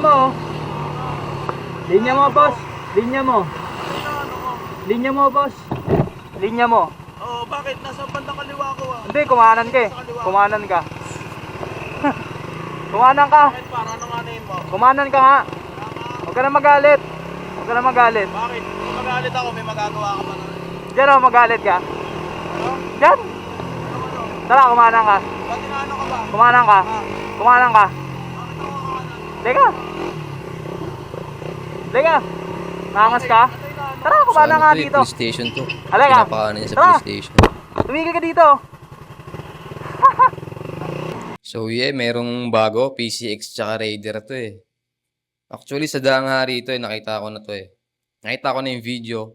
mo. Linya mo, boss. Linya mo. Linya mo, boss. Linya mo. Oo, bakit? Nasa bandang kaliwa ko ah. Hindi, kumanan ka eh. Kumanan ka. Kumanan ka. Bakit? Para ano nga name mo? Kumanan ka nga. Huwag ka na magalit. Huwag ka na magalit. Bakit? Kung magalit ako, may magagawa ka pa na. Diyan o, magalit ka. Ano? Diyan. Ano? Tara, kumanan ka. Ba't inaano ka ba? Kumanan ka. Kumanan ka. Bakit ako kakanan? Teka. Teka. Nangas ka? Tara, kumanan nga dito. Police station to. Halika. Pinapakanan niya sa Tara. police station. Tumigil ka dito. So yeah, merong bago, PCX tsaka Raider to eh. Actually, sa daang hari ito eh, nakita ko na to eh. Nakita ko na yung video.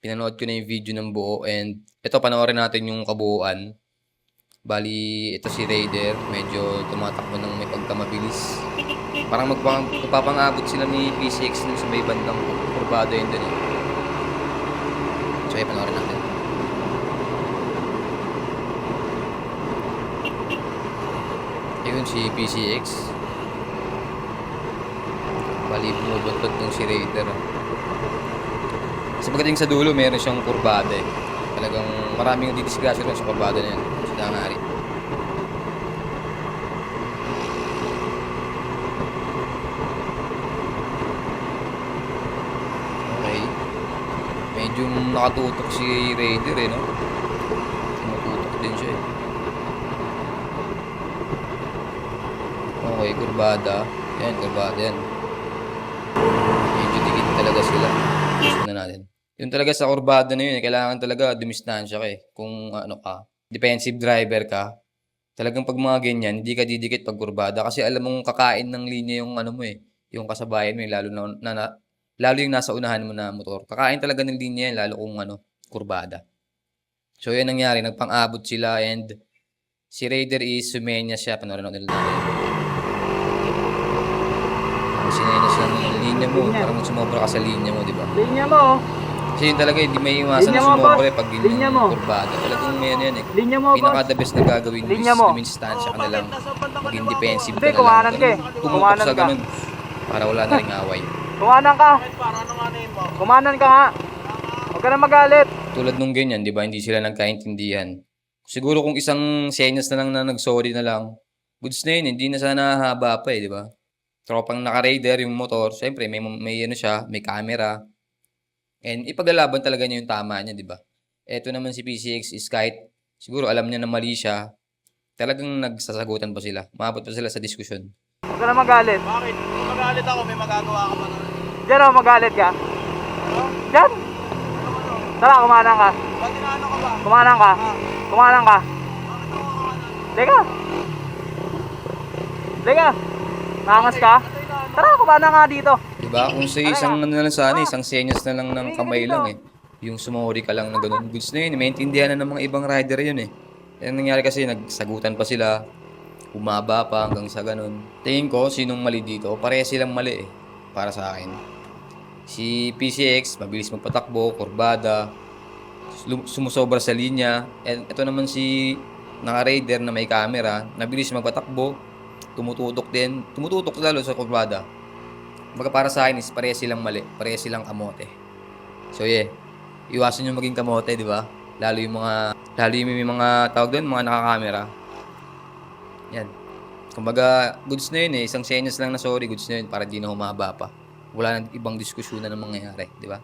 Pinanood ko na yung video ng buo and ito, panoorin natin yung kabuuan. Bali, ito si Raider, medyo tumatakbo ng may pagkamabilis. Parang magpapangabot sila ni PCX dun sa may bandang kurbado yun dun eh. So yeah, panoorin natin. Ayun si PCX. Bali, bumubuntot ng si Raider. Sa pagdating sa dulo, meron siyang kurbada eh. Talagang maraming didisgrasya rin sa kurbada na yun. Sa Dangari. Okay. Medyo nakatutok si Raider eh, no? Tumututok din siya eh. Okay, kurbada. Yan, kurbada yan. Medyo dikit talaga sila. Gusto na natin. Yung talaga sa kurbada na yun, kailangan talaga dumistansya ka eh. Kung ano ka, defensive driver ka, talagang pag mga ganyan, hindi ka didikit pag kurbada. Kasi alam mong kakain ng linya yung ano mo eh. Yung kasabayan mo eh, lalo yung nasa unahan mo na motor. Kakain talaga ng linya yan, lalo kung ano, kurbada. So yun nangyari, nagpang-abot sila and si Raider is sumenya siya. Panoorin natin natin. Sinenyas lang yung linya mo. Parang sumobra ka sa linya mo, di ba? Linya mo. Kasi yun talaga, hindi may iwasan Linya na mo, sumobra boss. eh pag Linya ganyan mo. kurbada. Talagang may ano yan eh. Linya mo, boss. Pinaka-the best na gagawin mo Linya is mo. dumistansya ka na lang. Nasa bandang Maging kaliwa ko defensive Hindi, ka na lang. kumanan ka eh. Tumutok Kumanan sa ka. ganun. Para wala na ring away. Kumanan ka. Bakit? Para ano nga name mo? Kumanan ka nga. Huwag ka na magalit. Tulad nung ganyan, di ba? Hindi sila nagkaintindihan. Siguro kung isang senyas na lang na nag-sorry na lang, goods na yun, hindi na sana haba pa eh, di ba? Tropang naka-raider yung motor, syempre may ano siya, may camera. And ipaglalaban talaga niya yung tama niya, di ba? Eto naman si PCX is kahit siguro alam niya na mali siya, talagang nagsasagutan pa sila. Maabot pa sila sa diskusyon. Huwag ka na magalit. Bakit? Kung magalit ako, may magagawa ka pa na. Diyan o, magalit ka. Ano? Diyan. Ano? Tara, kumanan ka. Ba't inaano ka ba? Kumanan ka. Kumanan ka. Bakit ako kakanan? Teka. Teka. Nangas ka? Tara, kumanan nga dito. Diba? Kung sa isang ano na lang sana, isang senyas na lang ng kamay lang eh. Yung sumori ka lang na ganun. Goods na yun. Maintindihan na ng mga ibang rider yun eh. Yan nangyari kasi, nagsagutan pa sila. Umaba pa hanggang sa ganun. Tingin ko, sinong mali dito? Pareha silang mali eh. Para sa akin. Si PCX, mabilis magpatakbo, kurbada. Sumusobra sa linya. And ito naman si naka-raider na may camera. Nabilis magpatakbo. Tumututok din. Tumututok lalo sa kurbada. Baga para sa akin is pareha silang mali. Pareha silang kamote. So yeah. Iwasan nyo maging kamote, di ba? Lalo yung may mga tawag doon, mga nakakamera. Yan. Kumbaga, goods na yun eh. Isang senyas lang na sorry, goods na yun para di na humaba pa. Wala nang ibang diskusyon na mangyayari, di ba?